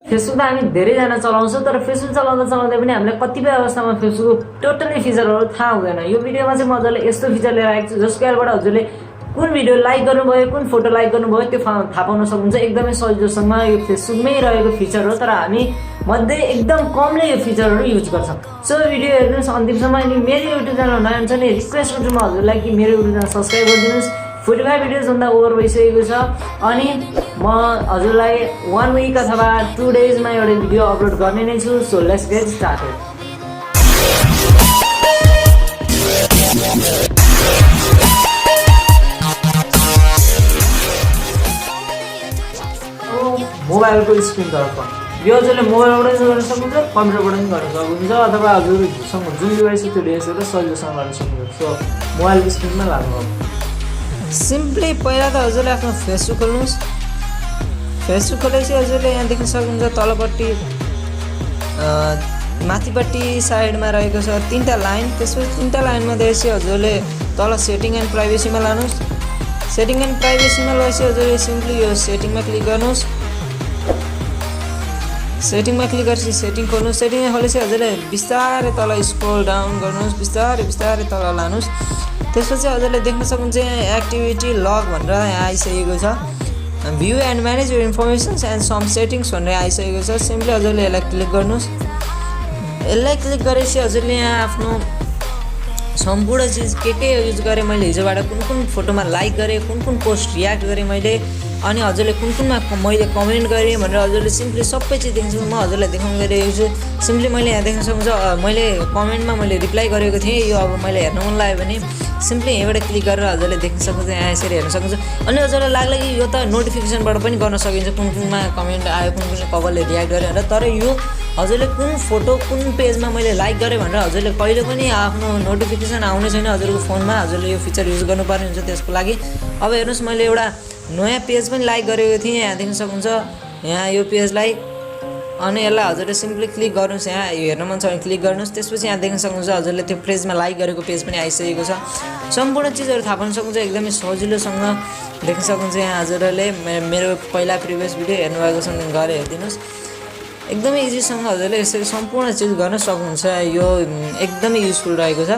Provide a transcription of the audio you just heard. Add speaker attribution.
Speaker 1: Facebook त हामी धेरैजना चलाउँछौँ, तर फेसबुक चलाउँदा पनि हामीलाई कतिपय अवस्थामा फेसबुक टोटली फिचरहरू थाहा हुँदैन। यो भिडियोमा चाहिँ मजाले यस्तो फिचर लिएर आएको छु जसको हेल्पबाट हजुरले कुन भिडियो लाइक गर्नुभयो, कुन फोटो लाइक गर्नुभयो त्यो थाहा पाउन सक्नुहुन्छ एकदमै सजिलोसँग। यो फेसबुकमै रहेको फिचर हो, तर हामी मध्ये एकदम कमले यो फिचरहरू युज गर्छौँ। सो भिडियो हेर्नुहोस् अन्तिमसम्म। अनि मेरो युट्युब च्यानल नयाँ हुन्छ नि रिक्वेस्ट गर्छु म हजुरलाई कि मेरो युट्युब च्यानल सब्सक्राइब गरिदिनुहोस्। 45 भिडियोजभन्दा ओभर भइसकेको छ अनि म हजुरलाई 1 विक अथवा 2 डेजमा एउटा भिडियो अपलोड गर्ने नै छु। So let's get started. मोबाइलको स्क्रिनतर्फ यो हजुरले मोबाइलबाट गर्न सक्नुहुन्छ, कम्प्युटरबाट पनि गर्न सक्नुहुन्छ, अथवा हजुरसँग जुन डिभाइस छ त्यो डिभाइसबाट सजिलोसँग गर्न सक्नुहुन्छ। सो मोबाइलको स्क्रिनमा लाग्नु सिम्पली पहिला त हजुरले आफ्नो फेसबुक खोल्नुहोस्। फेसबुक खोलेपछि हजुरले यहाँ देख्न सक्नुहुन्छ तलपट्टि माथिपट्टि साइडमा रहेको छ 3टा लाइन। त्यसपछि 3टा लाइनमा दिएपछि हजुरले तल सेटिङ एन्ड प्राइभेसीमा लानुहोस्। सेटिङ एन्ड प्राइभेसीमा लगेपछि हजुरले सिम्पली यो सेटिङमा क्लिक गर्नुहोस्। सेटिङमा क्लिक गरेपछि सेटिङ खोल्नुहोस्। सेटिङमा खोलेपछि हजुरले बिस्तारै तल स्क्रोल डाउन गर्नुहोस्, बिस्तारै तल लानुहोस्। त्यसपछि हजुरले देख्न सक्नुहुन्छ यहाँ एक्टिभिटी लग भनेर यहाँ आइसकेको छ। View and manage your informations and some settings भनेर आइसकेको छ। सिम्पली हजुरले यसलाई क्लिक गर्नुहोस्। यसलाई क्लिक गरेपछि हजुरले यहाँ आफ्नो सम्पूर्ण चिज के युज गरेँ मैले, हिजोबाट कुन फोटोमा लाइक गरेँ, कुन पोस्ट रियाक्ट गरेँ मैले, अनि हजुरले कुनमा मैले कमेन्ट गरेँ भनेर हजुरले सिम्पली सबै चिज देख्न सक्नुहुन्छ। म हजुरलाई देखाउन गइरहेको छु। सिम्पली मैले यहाँ देख्न सक्नुहुन्छ मैले कमेन्टमा मैले रिप्लाई गरेको थिएँ। यो अब मैले हेर्न मन लाग्यो भने सिम्पली यहीँबाट क्लिक गरेर हजुरले देख्न सक्नुहुन्छ, यहाँ यसरी हेर्न सक्नुहुन्छ। अनि हजुरलाई लाग्ला कि यो त नोटिफिकेसनबाट पनि गर्न सकिन्छ कुनमा कमेन्ट आयो, कुन कभरले रियाक्ट गरेँ भनेर। तर यो हजुरले कुन फोटो कुन पेजमा मैले लाइक गरेँ भनेर हजुरले कहिले पनि आफ्नो नोटिफिकेसन आउने छैन हजुरको फोनमा। हजुरले यो फिचर युज गर्नुपर्ने हुन्छ त्यसको लागि। अब हेर्नुहोस् मैले एउटा नयाँ पेज पनि लाइक गरेको थिएँ, यहाँ देख्न सक्नुहुन्छ यहाँ यो पेजलाई। अनि यसलाई हजुरले सिम्पली क्लिक गर्नुहोस्। यहाँ यो हेर्न मन छ भने क्लिक गर्नुहोस्। त्यसपछि यहाँ देख्न सक्नुहुन्छ हजुरले त्यो पेजमा लाइक गरेको पेज पनि आइसकेको छ। सम्पूर्ण चिजहरू थाहा पाउन सक्नुहुन्छ एकदमै सजिलोसँग देख्न सक्नुहुन्छ। यहाँ हजुरले मेरो पहिला प्रिभियस भिडियो हेर्नुभएको छ गएर हेरिदिनुहोस्। एकदमै इजीसँग हजुरले यसरी सम्पूर्ण चिज गर्न सक्नुहुन्छ। यो एकदमै युजफुल रहेको छ।